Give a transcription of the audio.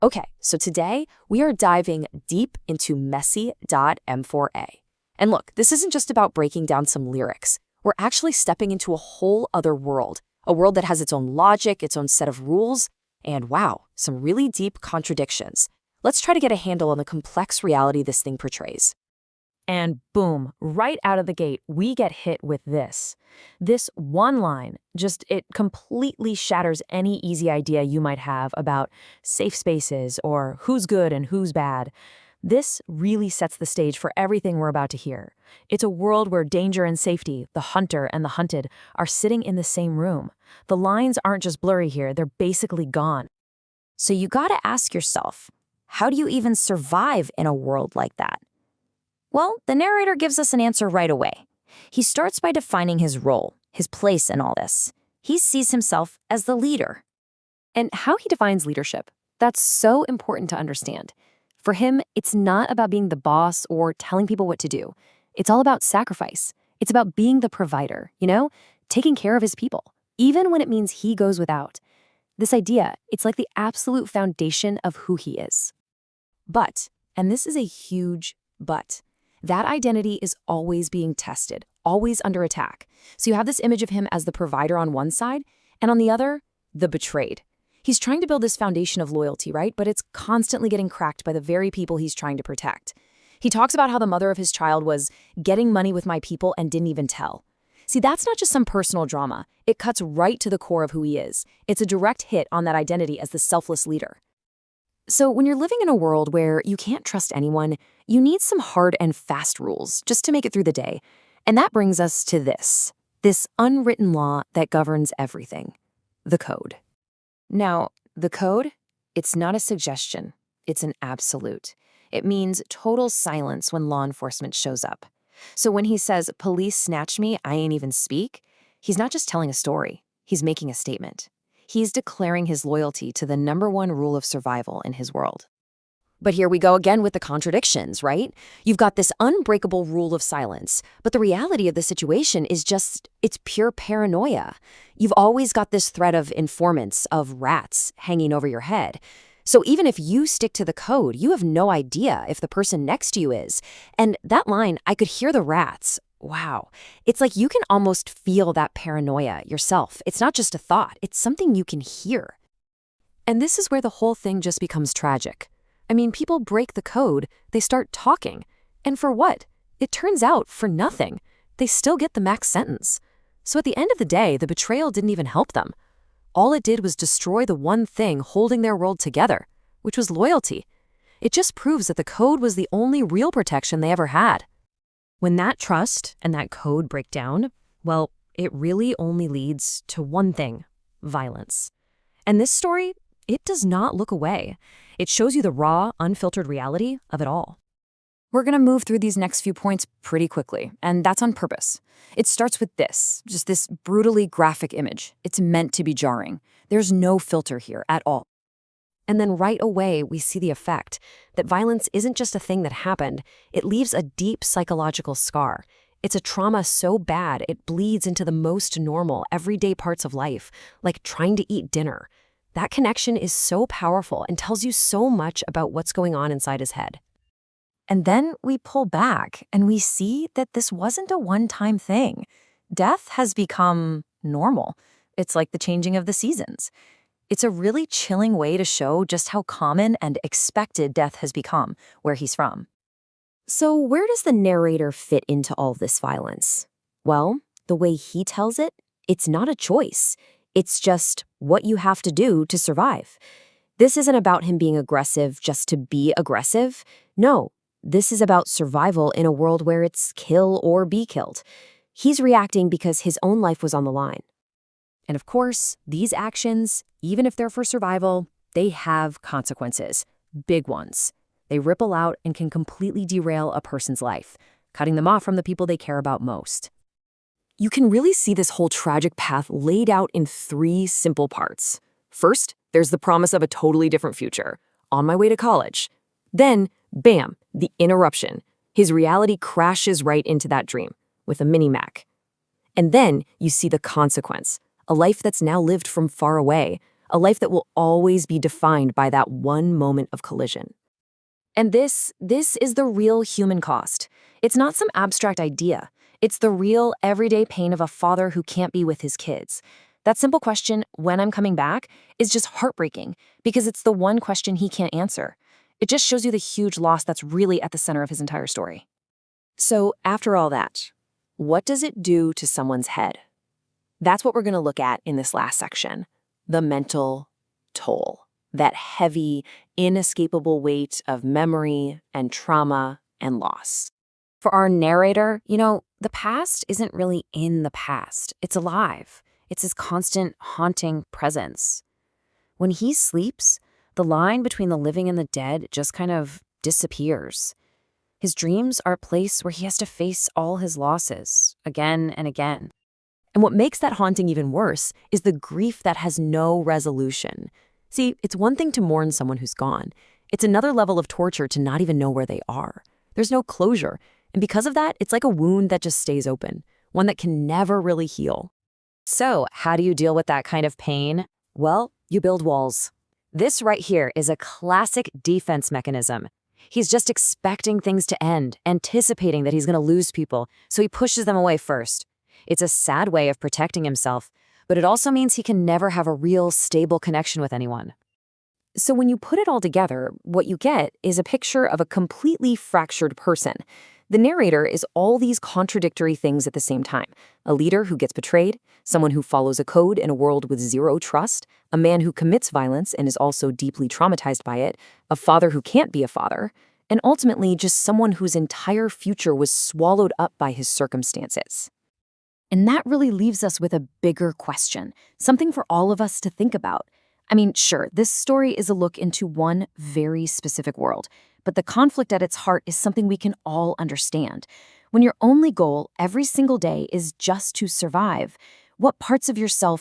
Okay, so today we are diving deep into messy.m4a. And look, this isn't just about breaking down some lyrics. We're actually stepping into a whole other world, a world that has its own logic, its own set of rules, and wow, some really deep contradictions. Let's try to get a handle on the complex reality this thing portrays. And boom, right out of the gate, we get hit with this. This one line, it completely shatters any easy idea you might have about safe spaces or who's good and who's bad. This really sets the stage for everything we're about to hear. It's a world where danger and safety, the hunter and the hunted, are sitting in the same room. The lines aren't just blurry here, they're basically gone. So you gotta ask yourself, how do you even survive in a world like that? Well, the narrator gives us an answer right away. He starts by defining his role, his place in all this. He sees himself as the leader. And how he defines leadership, that's so important to understand. For him, it's not about being the boss or telling people what to do. It's all about sacrifice. It's about being the provider, taking care of his people, even when it means he goes without. This idea, it's like the absolute foundation of who he is. But, and this is a huge but, that identity is always being tested, always under attack. So you have this image of him as the provider on one side, and on the other, the betrayed. He's trying to build this foundation of loyalty, right? But it's constantly getting cracked by the very people he's trying to protect. He talks about how the mother of his child was getting money with my people and didn't even tell. See, that's not just some personal drama. It cuts right to the core of who he is. It's a direct hit on that identity as the selfless leader. So when you're living in a world where you can't trust anyone, you need some hard and fast rules just to make it through the day. And that brings us to this unwritten law that governs everything, the code. Now, the code, it's not a suggestion. It's an absolute. It means total silence when law enforcement shows up. So when he says, "Police snatch me, I ain't even speak," he's not just telling a story. He's making a statement. He's declaring his loyalty to the _1 rule of survival in his world. But here we go again with the contradictions, right? You've got this unbreakable rule of silence, but the reality of the situation is it's pure paranoia. You've always got this threat of informants, of rats, hanging over your head. So even if you stick to the code, you have no idea if the person next to you is. And that line, "I could hear the rats," wow. It's like you can almost feel that paranoia yourself. It's not just a thought, it's something you can hear. And this is where the whole thing just becomes tragic. I mean, people break the code, they start talking. And for what? It turns out, for nothing. They still get the max sentence. So at the end of the day, the betrayal didn't even help them. All it did was destroy the one thing holding their world together, which was loyalty. It just proves that the code was the only real protection they ever had. When that trust and that code break down, well, it really only leads to one thing: violence. And this story, it does not look away. It shows you the raw, unfiltered reality of it all. We're going to move through these next few points pretty quickly, and that's on purpose. It starts with this brutally graphic image. It's meant to be jarring. There's no filter here at all. And then right away, we see the effect that violence isn't just a thing that happened. It leaves a deep psychological scar. It's a trauma so bad it bleeds into the most normal, everyday parts of life, like trying to eat dinner. That connection is so powerful and tells you so much about what's going on inside his head. And then we pull back and we see that this wasn't a one-time thing. Death has become normal. It's like the changing of the seasons. It's a really chilling way to show just how common and expected death has become where he's from. So where does the narrator fit into all this violence? Well, the way he tells it, it's not a choice. It's just what you have to do to survive. This isn't about him being aggressive just to be aggressive. No, this is about survival in a world where it's kill or be killed. He's reacting because his own life was on the line. And of course, these actions, even if they're for survival, they have consequences, big ones. They ripple out and can completely derail a person's life, cutting them off from the people they care about most. You can really see this whole tragic path laid out in 3 simple parts. First, there's the promise of a totally different future, on my way to college. Then, bam, the interruption. His reality crashes right into that dream, with a mini-Mac. And then you see the consequence, a life that's now lived from far away, a life that will always be defined by that one moment of collision. And this is the real human cost. It's not some abstract idea. It's the real, everyday pain of a father who can't be with his kids. That simple question, when I'm coming back, is just heartbreaking because it's the one question he can't answer. It just shows you the huge loss that's really at the center of his entire story. So after all that, what does it do to someone's head? That's what we're going to look at in this last section, the mental toll, that heavy, inescapable weight of memory and trauma and loss. For our narrator, the past isn't really in the past. It's alive. It's his constant, haunting presence. When he sleeps, the line between the living and the dead just kind of disappears. His dreams are a place where he has to face all his losses, again and again. And what makes that haunting even worse is the grief that has no resolution. See, it's one thing to mourn someone who's gone. It's another level of torture to not even know where they are. There's no closure. And because of that, it's like a wound that just stays open, one that can never really heal. So, how do you deal with that kind of pain? Well, you build walls. This right here is a classic defense mechanism. He's just expecting things to end, anticipating that he's going to lose people, so he pushes them away first. It's a sad way of protecting himself, but it also means he can never have a real, stable connection with anyone. So when you put it all together, what you get is a picture of a completely fractured person. The narrator is all these contradictory things at the same time. A leader who gets betrayed, someone who follows a code in a world with zero trust, a man who commits violence and is also deeply traumatized by it, a father who can't be a father, and ultimately just someone whose entire future was swallowed up by his circumstances. And that really leaves us with a bigger question, something for all of us to think about. I mean, sure, this story is a look into one very specific world, but the conflict at its heart is something we can all understand. When your only goal every single day is just to survive, what parts of yourself